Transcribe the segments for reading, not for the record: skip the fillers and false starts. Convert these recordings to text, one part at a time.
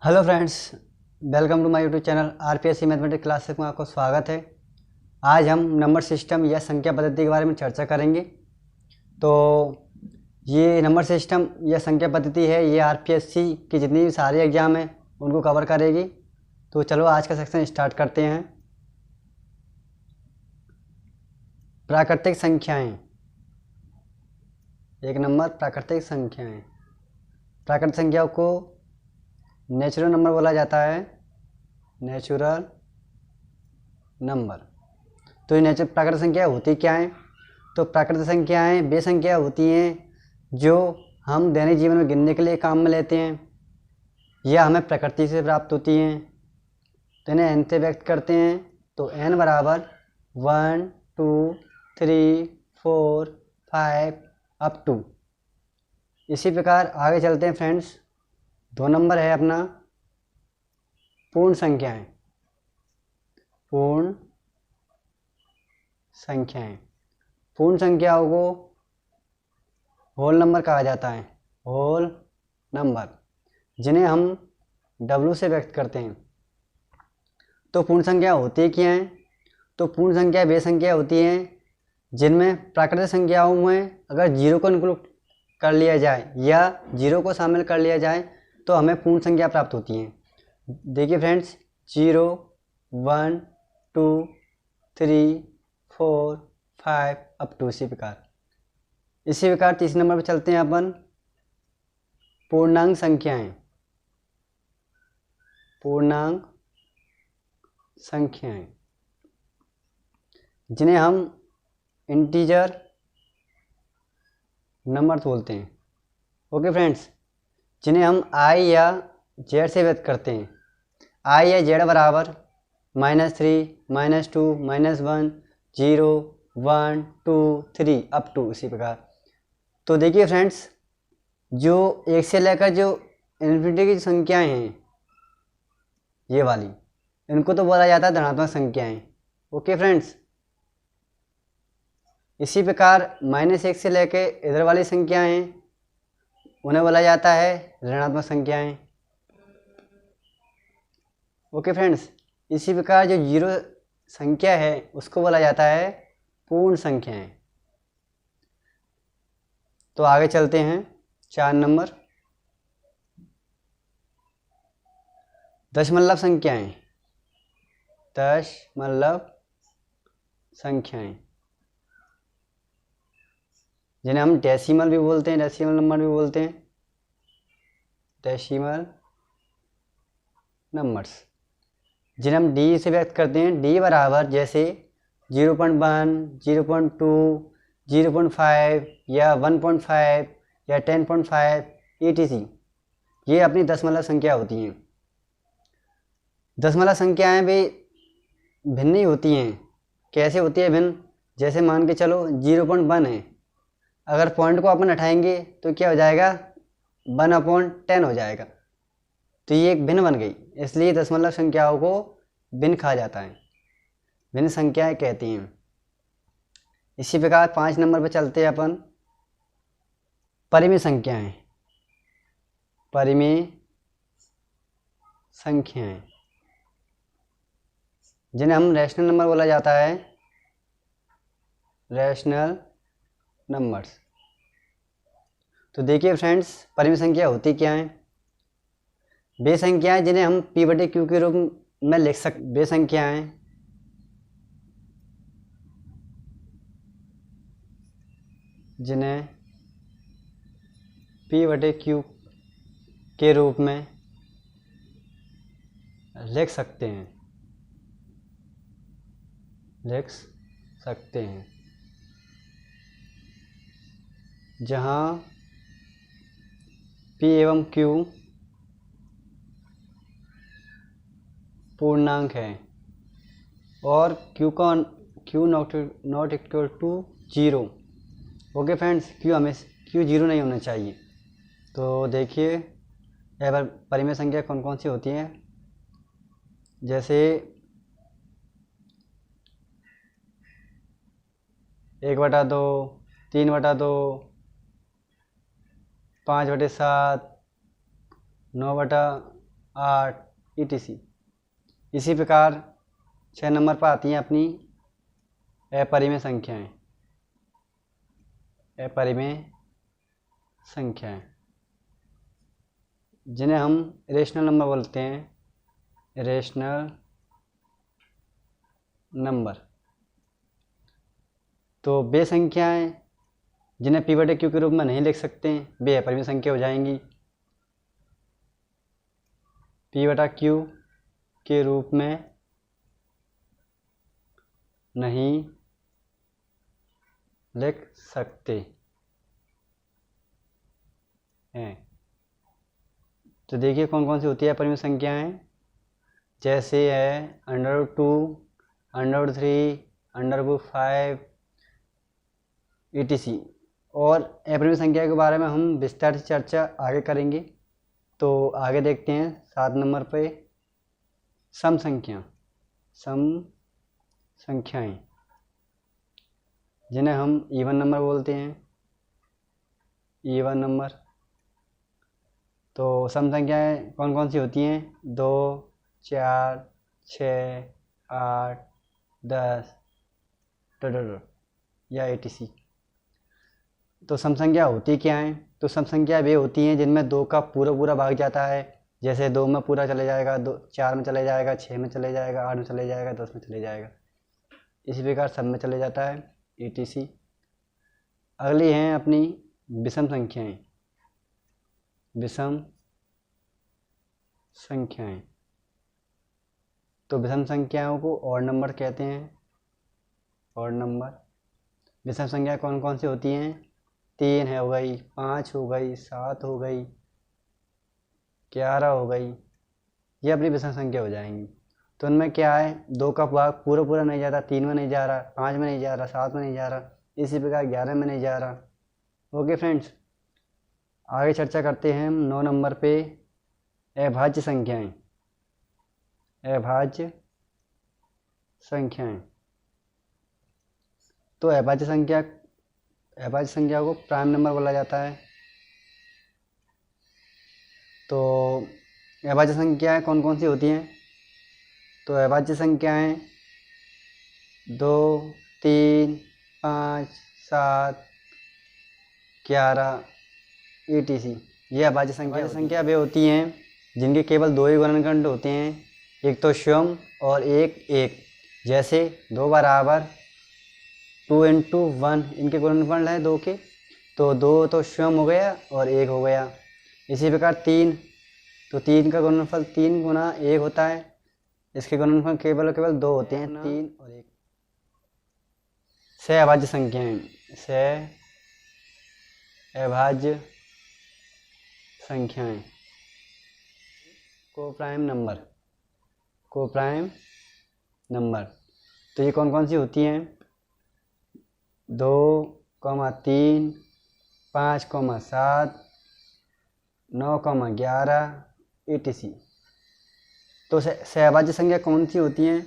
Hello friends, welcome to my YouTube channel RPSC mathematics classes में आपको स्वागत है। आज हम नंबर सिस्टम या संख्या पद्धति के बारे में चर्चा करेंगे। तो ये नंबर सिस्टम या संख्या पद्धति है, ये आरपीएससी की जितनी भी सारे एग्जाम हैं उनको कवर करेगी। तो चलो आज का सेक्शन स्टार्ट करते हैं। प्राकृतिक संख्याएँ। एक नंबर प्राकृतिक संख्याएँ। प्राकृतिक संख्याओं को नेचुरल नंबर बोला जाता है। Natural number. तो ये प्राकृतिक संख्या होती क्या है? तो प्राकृतिक संख्याएँ वे संख्या होती हैं जो हम दैनिक जीवन में गिनने के लिए काम में लेते हैं या हमें प्रकृति से प्राप्त होती हैं। तो इन्हें एन से व्यक्त करते हैं। तो एन बराबर 1 2 3 4 5 अप टू। इसी प्रकार आगे चलते हैं फ्रेंड्स। 2 नंबर है अपना पूर्ण संख्याएं। पूर्ण संख्याएं। पूर्ण संख्याओं को होल नंबर कहा जाता है। होल नंबर, जिन्हें हम W से व्यक्त करते हैं। तो पूर्ण संख्या होती क्या हैं? तो पूर्ण संख्या वे संख्या होती हैं जिनमें प्राकृतिक संख्याओं में अगर जीरो को इंक्लूड कर लिया जाए या जीरो को शामिल कर लिया जाए तो हमें पूर्ण संख्या प्राप्त होती हैं। देखिए फ्रेंड्स, 0 1 2 3 4 5 अप टू। इसी प्रकार तीसरे नंबर पर चलते हैं अपन पूर्णांक संख्याएं। पूर्णांक संख्याएं, जिन्हें हम इंटीजर नंबर बोलते हैं। ओके फ्रेंड्स, जिन्हें हम I या Z से व्यक्त करते हैं। I या Z बराबर -3 -2 -1 0 1 2 3 अप टू। इसी प्रकार तो देखिए फ्रेंड्स, जो एक से लेकर जो इन्फिनिटी की संख्याएं हैं ये वाली, इनको तो बोला जाता है धनात्मक संख्याएं। ओके फ्रेंड्स, इसी प्रकार -1 से लेकर इधर वाली संख्याएं हैं उन्हें बोला जाता है ऋणात्मक संख्याएं। ओके फ्रेंड्स, इसी प्रकार जो जीरो संख्या है उसको बोला जाता है पूर्ण संख्याएं। तो आगे चलते हैं 4 नंबर दशमलव संख्याएं। दशमलव संख्याएं, जिन्हें हम डेसिमल भी बोलते हैं, डेसिमल नंबर भी बोलते हैं। डेसिमल नंबर्स, जिन्हें हम डी से व्यक्त करते हैं। डी बराबर जैसे 0.1 0.2 0.5 या 1.5 या 10.5 etc। ये अपनी दशमलव संख्या होती हैं। दशमलव संख्याएं भी भिन्न ही होती हैं। कैसे होती है भिन्न? जैसे मान के चलो 0.1 है, अगर पॉइंट को अपन हटाएंगे तो क्या हो जाएगा? 1/10 हो जाएगा। तो ये एक भिन्न बन गई, इसलिए दशमलव संख्याओं को भिन्न कहा जाता है, भिन्न संख्याएं कहती हैं। इसी प्रकार 5 नंबर पर चलते हैं अपन परिमेय संख्याएं। परिमेय संख्याएं, जिन्हें हम रैशनल नंबर बोला जाता है। Rational numbers. तो देखिए फ्रेंड्स, परिमेय संख्या होती क्या है? वे संख्याएं जिन्हें हम P/Q के रूप में लिख सकते। वे संख्याएं जिन्हें P/Q के रूप में लिख सकते हैं। लिख सकते हैं, जहाँ P एवं Q पूर्णांक है और Q not equal to 0। Okay friends, Q 0 नहीं होना चाहिए। तो देखिए यहाँ पर परिमेय संख्या कौन कौन सी होती हैं। जैसे 1/2 3/2 5/7 9/, 8 etc। इसी प्रकार 6 नंबर पर आती हैं अपनी अपरिमेय संख्याएं। अपरिमेय संख्याएं जिन्हें हम रेशनल नंबर बोलते हैं। रेशनल नंबर तो वे संख्याएं जिन्हें p बटे q के रूप में नहीं लिख सकते वे अपरिमेय संख्या हो जाएंगी। p बटा q के रूप में नहीं लिख सकते हैं। तो देखिए कौन कौन सी होती है अपरिमेय संख्याएं, जैसे है √2, √3, √5 etc। और अपरिमेय संख्या के बारे में हम विस्तार से चर्चा आगे करेंगे। तो आगे देखते हैं 7 नंबर पे सम संख्या। सम संख्याएं जिन्हें हम इवन नंबर बोलते हैं। इवन नंबर तो सम संख्याएं कौन कौन सी होती हैं, 2, 4, 6, 8, 10 या etc। तो सम संख्या होती क्या है, तो सम संख्या वे होती हैं जिनमें 2 का पूरा भाग जाता है। जैसे 2 में पूरा चले जाएगा, 4 में चले जाएगा, 6 में चले जाएगा, 8 में चले जाएगा, 10 में चले जाएगा। इसी प्रकार सब में चले जाता है etc। अगली हैं अपनी विषम संख्याएं। विषम संख्याएं तो विषम संख्याओं को ऑड नंबर कहते हैं। ऑड नंबर विषम संख्या कौन कौन सी होती हैं, 3 है हो गई, 5 हो गई, 7 हो गई, 11 हो गई, ये अपनी विषम संख्या हो जाएंगी। तो उनमें क्या है, 2 का भाग पूरा नहीं जा रहा, 3 में नहीं जा रहा, 5 में नहीं जा रहा, 7 में नहीं जा रहा, इसी प्रकार 11 में नहीं जा रहा। ओके फ्रेंड्स, आगे चर्चा करते हैं हम 9 नंबर पे अभाज्य संख्याएं। अभाज्य संख्याएं तो अभाज्य संख्या को प्राइम नंबर बोला जाता है। तो अभाज्य संख्याएं कौन कौन सी होती हैं, तो अभाज्य संख्याएं 2, 3, 5, 7, 11 etc। ये अभाज्य संख्या वे होती हैं जिनके केवल 2 ही गुणनखंड होते हैं, एक तो स्वयं और एक। जैसे 2 बराबर 2 × 1 इनके गुणनफल है 2 के, तो 2 तो स्वयं हो गया और 1 हो गया। इसी प्रकार 3, तो 3 का गुणनफल 3 गुना 1 होता है, इसके गुणनफल केवल 2 होते हैं, 3 और 1। सहअभाज्य संख्याएं। सहअभाज्य संख्याएं कोप्राइम नंबर तो ये कौन कौन सी होती हैं, 2, 3, 5, 7, 9, 11 etc। तो सहअभाज्य संख्या कौन सी होती हैं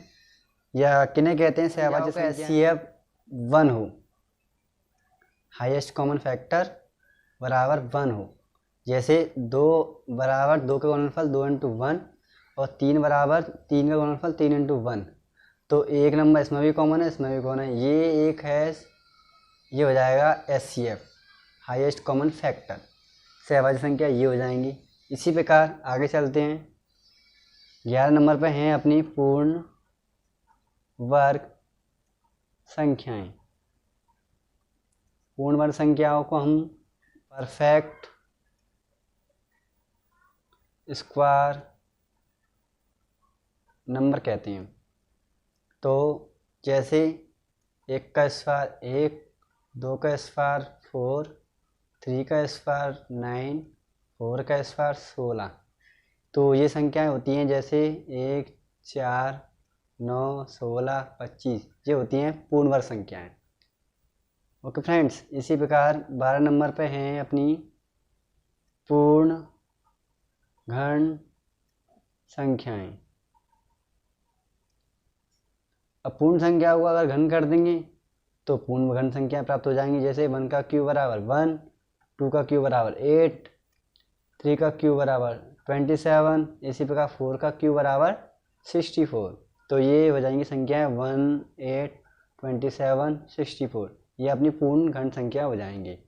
या किन्हें कहते हैं सहअभाज्य संख्या, HCF 1 हो, हाईएस्ट कॉमन फैक्टर बराबर 1 हो। जैसे 2 बराबर 2 का गुणनफल 2 × 1 और 3 बराबर 3 का गुणनफल 3 × 1, तो एक नंबर इसमें भी कॉमन है, इसमें भी कॉमन है, ये एक है, ये हो जाएगा HCF हाईएस्ट कॉमन फैक्टर। सहअभाज्य संख्या ये हो जाएंगी। इसी प्रकार आगे चलते हैं, 11 नंबर पे हैं अपनी पूर्ण वर्ग संख्याएं। पूर्ण वर्ग संख्याओं को हम परफेक्ट स्क्वायर नंबर कहते हैं। तो जैसे 1 का स्क्वायर 1, 2 का स्क्वायर 4, 3 का स्क्वायर 9, 4 का स्क्वायर 16। तो ये संख्याएं होती हैं जैसे 1, 4, 9, 16, 25, ये होती हैं पूर्ण वर्ग संख्याएं। ओके फ्रेंड्स, इसी प्रकार 12 नंबर पे हैं अपनी पूर्ण घन संख्याएं। अब पूर्ण संख्या को अगर घन कर देंगे तो पूर्ण घन संख्या प्राप्त हो जाएंगी। जैसे 1 का क्यूब बराबर 1, 2 का क्यूब बराबर 8, 3 का क्यूब बराबर 27, इसी प्रकार 4 का क्यूब बराबर 64। तो ये हो जाएंगी संख्याएँ 1, 8, 27, 64। ये अपनी पूर्ण खंड संख्या हो जाएंगी।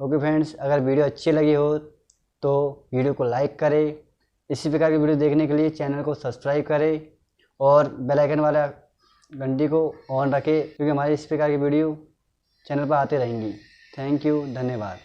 ओके फ्रेंड्स, अगर वीडियो अच्छी लगी हो तो वीडियो को लाइक करें। इसी प्रकार की वीडियो देखने के लिए चैनल को सब्सक्राइब करें और बेल आइकन वाला घंटी को ऑन रखें, क्योंकि हमारे इस प्रकार की वीडियो चैनल पर आते रहेंगी। थैंक यू, धन्यवाद।